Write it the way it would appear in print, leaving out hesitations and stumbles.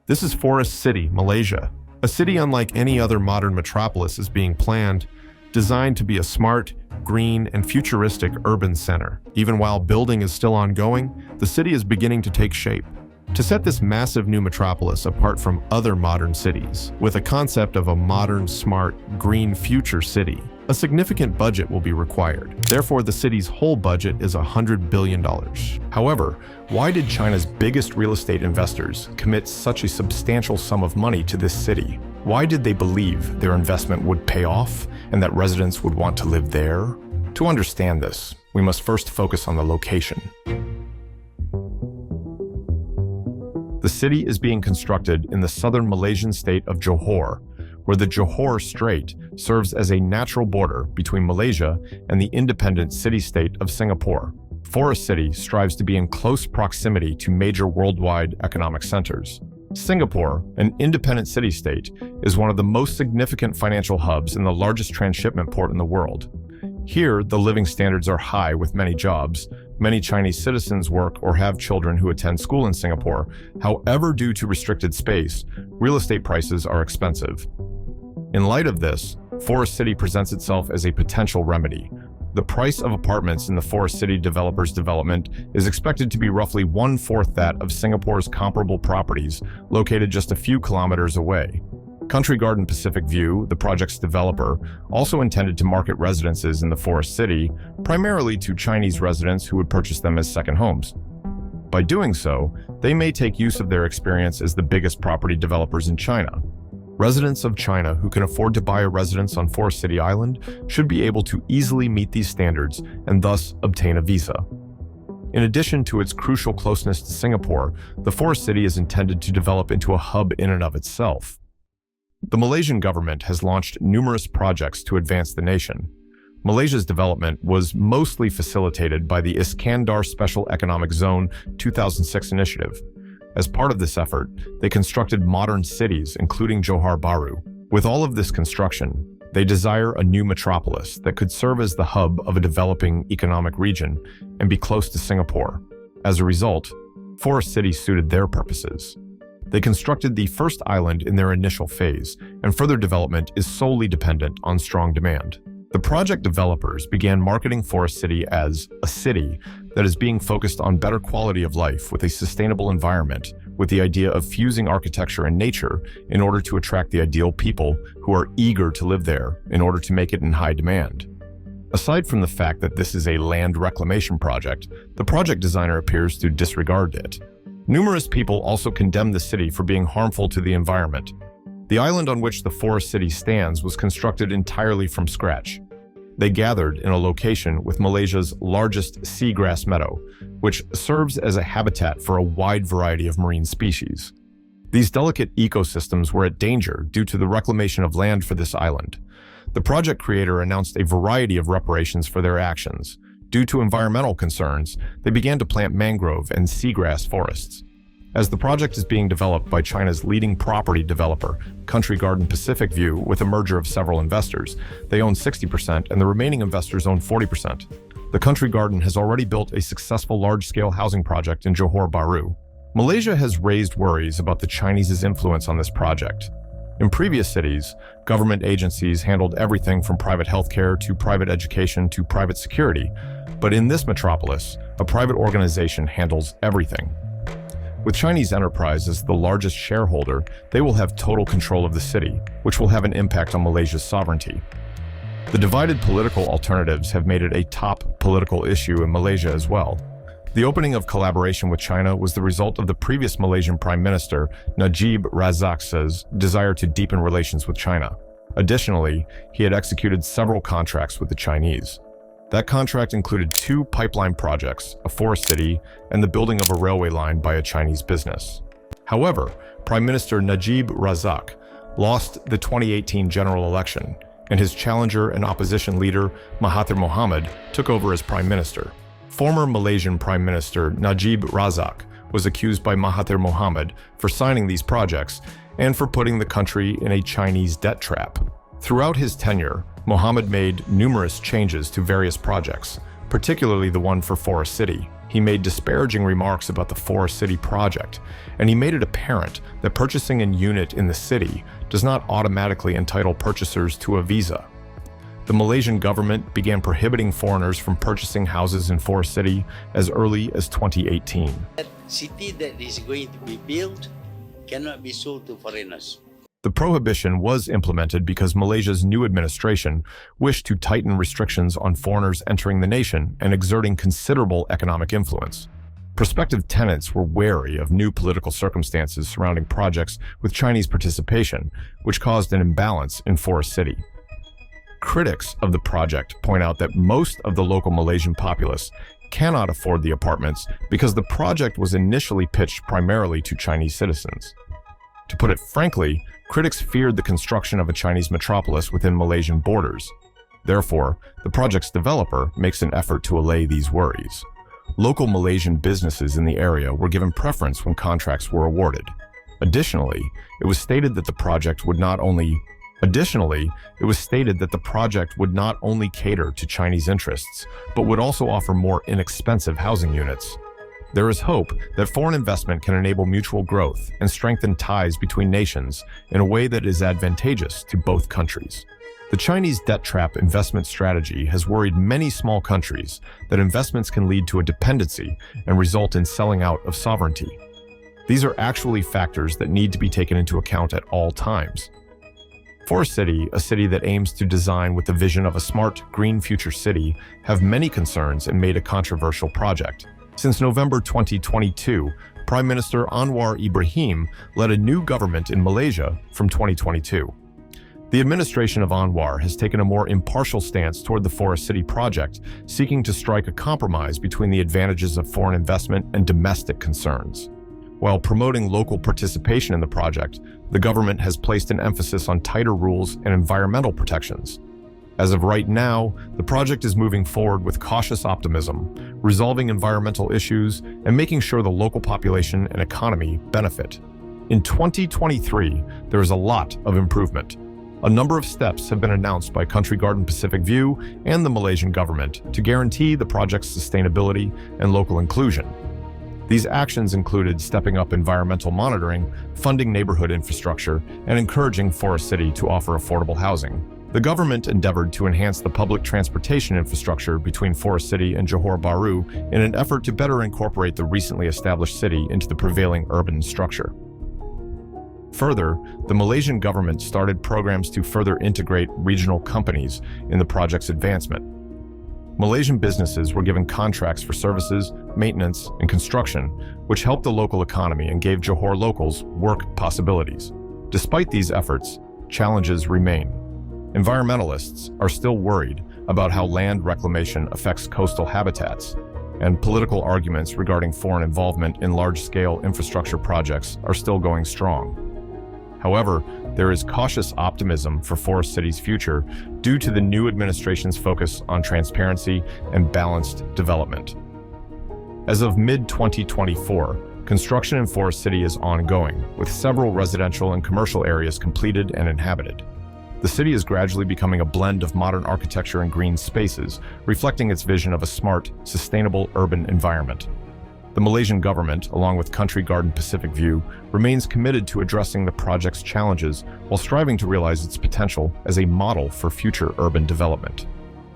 This is Forest City, Malaysia. A city unlike any other modern metropolis is being planned, designed to be a smart, green, and futuristic urban center. Even while building is still ongoing, the city is beginning to take shape. To set this massive new metropolis apart from other modern cities, with a concept of a modern, smart, green future city, a significant budget will be required. Therefore, the city's whole budget is $100 billion. However, why did China's biggest real estate investors commit such a substantial sum of money to this city? Why did they believe their investment would pay off and that residents would want to live there? To understand this, we must first focus on the location. The city is being constructed in the southern Malaysian state of Johor, where the Johor Strait serves as a natural border between Malaysia and the independent city-state of Singapore. Forest City strives to be in close proximity to major worldwide economic centers. Singapore, an independent city-state, is one of the most significant financial hubs and the largest transshipment port in the world. Here, the living standards are high with many jobs. Many Chinese citizens work or have children who attend school in Singapore. However, due to restricted space, real estate prices are expensive. In light of this, Forest City presents itself as a potential remedy. The price of apartments in the Forest City developer's development is expected to be roughly 1/4 that of Singapore's comparable properties located just a few kilometers away. Country Garden Pacific View, the project's developer, also intended to market residences in the Forest City, primarily to Chinese residents who would purchase them as second homes. By doing so, they may take use of their experience as the biggest property developers in China. Residents of China who can afford to buy a residence on Forest City Island should be able to easily meet these standards and thus obtain a visa. In addition to its crucial closeness to Singapore, the Forest City is intended to develop into a hub in and of itself. The Malaysian government has launched numerous projects to advance the nation. Malaysia's development was mostly facilitated by the Iskandar Special Economic Zone 2006 initiative. As part of this effort, they constructed modern cities, including Johor Bahru. With all of this construction, they desire a new metropolis that could serve as the hub of a developing economic region and be close to Singapore. As a result, Forest City suited their purposes. They constructed the first island in their initial phase, and further development is solely dependent on strong demand. The project developers began marketing Forest City as a city that is being focused on better quality of life with a sustainable environment, with the idea of fusing architecture and nature in order to attract the ideal people who are eager to live there in order to make it in high demand. Aside from the fact that this is a land reclamation project, the project designer appears to disregard it. Numerous people also condemn the city for being harmful to the environment. The island on which the Forest City stands was constructed entirely from scratch. They gathered in a location with Malaysia's largest seagrass meadow, which serves as a habitat for a wide variety of marine species. These delicate ecosystems were at danger due to the reclamation of land for this island. The project creator announced a variety of reparations for their actions. Due to environmental concerns, they began to plant mangrove and seagrass forests. As the project is being developed by China's leading property developer, Country Garden Pacific View, with a merger of several investors, they own 60% and the remaining investors own 40%. The Country Garden has already built a successful large-scale housing project in Johor Bahru. Malaysia has raised worries about the Chinese's influence on this project. In previous cities, government agencies handled everything from private healthcare to private education to private security. But in this metropolis, a private organization handles everything. With Chinese Enterprise as the largest shareholder, they will have total control of the city, which will have an impact on Malaysia's sovereignty. The divided political alternatives have made it a top political issue in Malaysia as well. The opening of collaboration with China was the result of the previous Malaysian Prime Minister, Najib Razak's desire to deepen relations with China. Additionally, he had executed several contracts with the Chinese. That contract included 2 pipeline projects, a forest city, and the building of a railway line by a Chinese business. However, Prime Minister Najib Razak lost the 2018 general election, and his challenger and opposition leader, Mahathir Mohamad, took over as Prime Minister. Former Malaysian Prime Minister Najib Razak was accused by Mahathir Mohamad for signing these projects and for putting the country in a Chinese debt trap. Throughout his tenure, Mohamad made numerous changes to various projects, particularly the one for Forest City. he made disparaging remarks about the Forest City project, and he made it apparent that purchasing a unit in the city does not automatically entitle purchasers to a visa. The Malaysian government began prohibiting foreigners from purchasing houses in Forest City as early as 2018. That city that is going to be built cannot be sold to foreigners. The prohibition was implemented because Malaysia's new administration wished to tighten restrictions on foreigners entering the nation and exerting considerable economic influence. Prospective tenants were wary of new political circumstances surrounding projects with Chinese participation, which caused an imbalance in Forest City. Critics of the project point out that most of the local Malaysian populace cannot afford the apartments because the project was initially pitched primarily to Chinese citizens. To put it frankly, critics feared the construction of a Chinese metropolis within Malaysian borders. Therefore, the project's developer makes an effort to allay these worries. Local Malaysian businesses in the area were given preference when contracts were awarded. Additionally, it was stated that the project would not only cater to Chinese interests, but would also offer more inexpensive housing units. There is hope that foreign investment can enable mutual growth and strengthen ties between nations in a way that is advantageous to both countries. The Chinese debt trap investment strategy has worried many small countries that investments can lead to a dependency and result in selling out of sovereignty. These are actually factors that need to be taken into account at all times. Forest City, a city that aims to design with the vision of a smart, green future city, have many concerns and made a controversial project. Since November 2022, Prime Minister Anwar Ibrahim led a new government in Malaysia from 2022. The administration of Anwar has taken a more impartial stance toward the Forest City project, seeking to strike a compromise between the advantages of foreign investment and domestic concerns. While promoting local participation in the project, the government has placed an emphasis on tighter rules and environmental protections. As of right now, the project is moving forward with cautious optimism, resolving environmental issues and making sure the local population and economy benefit. In 2023, there is a lot of improvement. A number of steps have been announced by Country Garden Pacific View and the Malaysian government to guarantee the project's sustainability and local inclusion. These actions included stepping up environmental monitoring, funding neighborhood infrastructure, and encouraging Forest City to offer affordable housing. The government endeavored to enhance the public transportation infrastructure between Forest City and Johor Bahru in an effort to better incorporate the recently established city into the prevailing urban structure. Further, the Malaysian government started programs to further integrate regional companies in the project's advancement. Malaysian businesses were given contracts for services, maintenance, and construction, which helped the local economy and gave Johor locals work possibilities. Despite these efforts, challenges remain. Environmentalists are still worried about how land reclamation affects coastal habitats, and political arguments regarding foreign involvement in large-scale infrastructure projects are still going strong. However, there is cautious optimism for Forest City's future due to the new administration's focus on transparency and balanced development. As of mid-2024, construction in Forest City is ongoing, with several residential and commercial areas completed and inhabited. The city is gradually becoming a blend of modern architecture and green spaces, reflecting its vision of a smart, sustainable urban environment. The Malaysian government, along with Country Garden Pacific View, remains committed to addressing the project's challenges while striving to realize its potential as a model for future urban development.